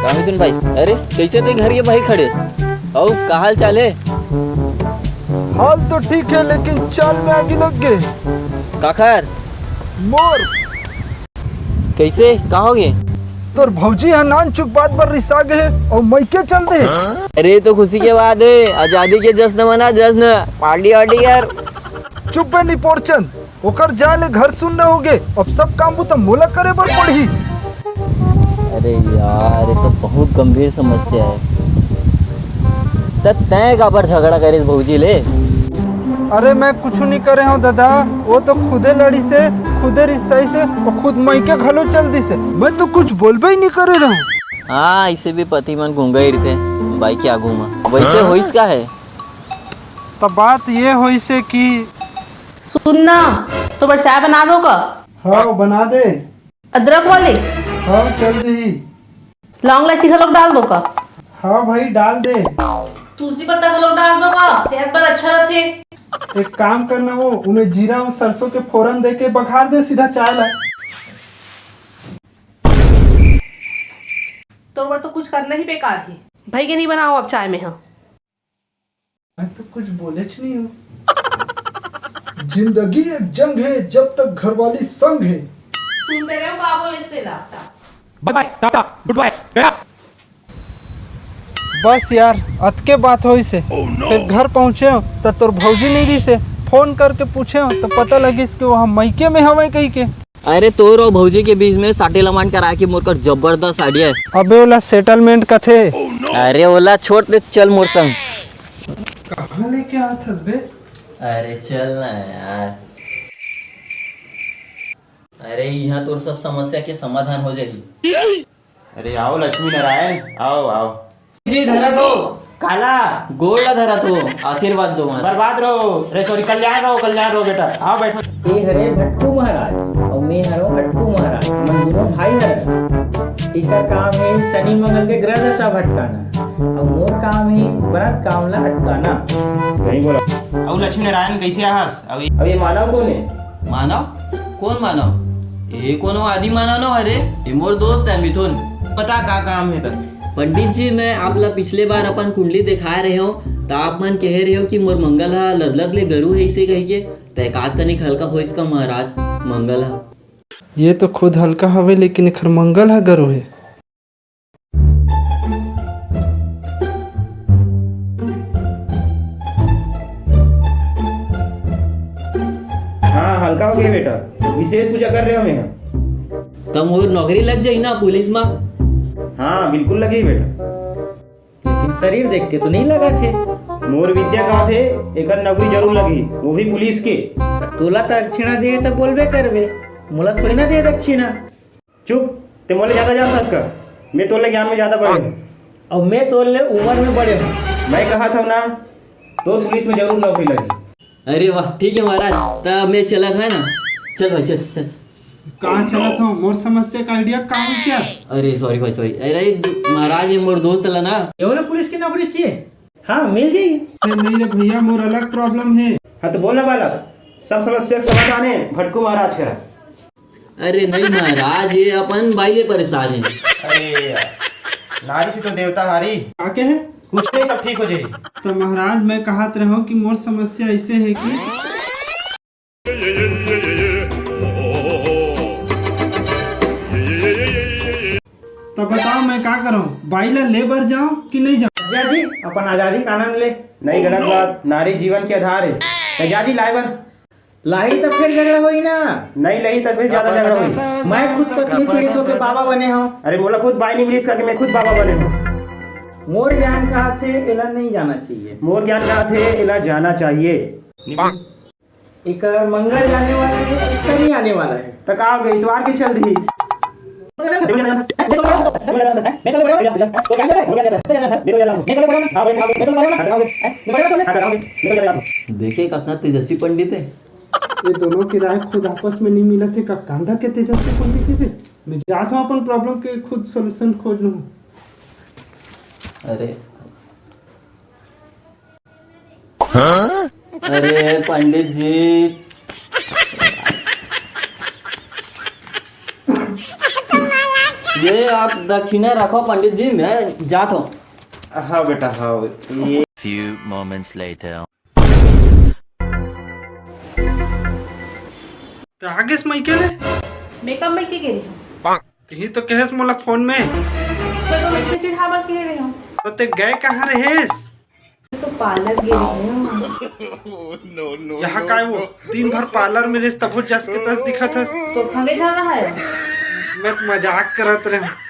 मिथुन भाई, अरे कैसे थे घर के भाई खड़े और का हाल चाल है? हाल तो ठीक है लेकिन चाल में आगे लग गए। काखर मोर कैसे का हो गए? तोर भौजी नान चुक बात पर रिसा गए और मैके चल दे। अरे तो खुशी के बाद है, आजादी के जश्न मना, जश्न पार्टी वार्टी यार। चुप है नहीं पोरचन, ओकर जाले घर सुन रहे होगे। अब सब काम तो मोला करे बर पड़ी। अरे यार ये तो बहुत गंभीर समस्या है। तय का पर झगड़ा करे भौजी ले। अरे मैं कुछ नहीं करे हूँ दादा, वो तो खुदे लड़ी से, खुदे रिसाई से और खुद मैके घलो चल दी से। मैं तो कुछ बोलबे ही नहीं करे रहा हूँ। हाँ इसे भी पति मन घूंगा ही थे भाई, क्या घूमा वैसे होइस का है। तब बात ये हुई से कि सुनना तो बस चाय बना दो का। हाँ बना दे। अदरक वाली हाँ चल जी। लौंग इलायची का लोग डाल दो का। हाँ भाई डाल दे। तुलसी पत्ता का लोग डाल दो का, सेहत पर अच्छा रहते। एक काम करना, वो उन्हें जीरा और सरसों के फोरन दे के बघार दे, सीधा चाय ला। तो वो तो कुछ करना ही बेकार है भाई के नहीं बनाओ अब चाय में। हाँ मैं तो कुछ बोले नहीं हूँ। जिंदगी एक जंग है जब तक घरवाली संग है। सुनते रहे हो का बोले इससे लाता। Bye bye ta-ta goodbye गया। बस यार अतके बात हो से फिर घर पहुँचे हो तो तोर भौजी नहीं रही से फोन करके पूछे हो तो पता लगी कि वो हम मैके में हवे कही के। अरे तोर और भौजी के बीच में साटे लमान करा के मोर कर जबरदस्त आइडिया है। अबे ओला सेटलमेंट का थे। अरे ओला छोड़ दे, चल मोर संग। कहाँ लेके आया था बे? अरे चल ना यार। अरे यहाँ तो सब समस्या के समाधान हो जाएगी। अरे आओ लक्ष्मी नारायण, आओ आओ जी धरा तो काला गोला धरा तो आशीर्वाद दो हमारा। बर्बाद रहो। अरे सॉरी कल्याण रहो बेटा, आओ बैठो। ये हरे भट्टू महाराज और मैं हरो अटकू महाराज, मन दोनों भाई हरे। इनका काम है शनि मंगल के ग्रह दशा भटकाना और मोर काम है व्रत कामला अटकाना। सही बोला। आओ लक्ष्मी नारायण कैसे आहस? अब ये मानव कौन है? मानव? कौन मानव? ये कोनो आदि मानव न अरे, ये मोर दोस्त है मिथुन। पता का काम है तब? पंडित जी मैं आपला पिछले बार अपन कुंडली दिखा रहे हो तो आप मन कह रहे हो कि मोर मंगल हा लदलद ले गरु है इसे कह के तय का तनिक हल्का हो इसका महाराज मंगल हा। ये तो खुद हल्का हवे लेकिन खर मंगल है गरु है। हाँ हल्का हो गया बेटा, विशेष पूजा कर रहे हो मैं। तब मोर नौकरी लग जाई ना पुलिस में। हाँ बिल्कुल लगे बेटा। लेकिन शरीर देख के तो नहीं लगा थे। मोर विद्या का थे एक नौकरी जरूर लगी, वो भी पुलिस के। तोला दक्षिणा दे तो बोलबे करबे, मोला थोड़ी ना दे दक्षिणा। चुप, ते मोले ज्यादा जानता उसका। मैं तोले ज्ञान में ज्यादा बड़े हूँ और मैं तोले उम्र में बड़े हूँ। मैं कहा था ना तो पुलिस में जरूर नौकरी लगी। अरे वाह ठीक है महाराज, तब मैं चला था ना। चल भाई चल चल। कहाँ चला था? मोर समस्या का आइडिया कहाँ से यार? अरे सॉरी भाई सॉरी। अरे महाराज ये मोर दोस्त ला ना। ये वाला पुलिस की नौकरी चाहिए? हाँ मिल जाएगी। नहीं रे भैया, मोर अलग प्रॉब्लम है। हाँ तो बोलना बालक, सब समस्या का समाधान है भटकू महाराज का। अरे नहीं महाराज, ये अपन बाइले परेशान है। अरे नारी से तो देवता हारी। आके है कुछ नहीं, सब ठीक हो जाएगी। तो महाराज मैं कहत रहा हूँ कि मोर समस्या ऐसे है कि तो बताओ मैं क्या करूँ? बाइला लेबर जाऊँ कि नहीं जाऊँ? आजादी, अपन आजादी का आनंद ले। नहीं गलत बात, नारी जीवन के आधार है। आजादी लाइबर लाई तो फिर झगड़ा हुई ना। नहीं लही तो फिर ज्यादा झगड़ा हुई। मैं खुद पत्नी पीड़ित होकर बाबा बने हूँ। अरे मोला खुद बाई नहीं मिली करके मैं खुद बाबा बने हूँ। मोर ज्ञान कहा थे इला नहीं जाना चाहिए। मोर ज्ञान कहा थे इला जाना चाहिए। एक मंगल जाने वाला है, शनि आने वाला है। तक आ गई इतवार की चल दी। देखिए कितना तेजस्वी पंडित है। ये दोनों की राय खुद आपस में नहीं मिला थे का कांधा के तेजस्वी पंडित है। मैं जाता हूँ अपन प्रॉब्लम के खुद सॉल्यूशन खोज लूँ। अरे अरे पंडित जी ये आप दक्षिणा रखो पंडित जी, मैं जाता हूँ। हाँ बेटा हाँ, ये Few moments later. आगे माइके ले मेकअप में की रही हूँ, यही तो कहेस मोला फोन में। मैं तो इसमें चिढ़ावर की रही हूँ, तो ते गए कहाँ रहेस? तो पार्लर गे रही हूँ। यहाँ का वो दिन भर पार्लर में रेस तब जस के तस दिखत हस। तो खंगे चल रहा है। मैं मजाक करत रहे।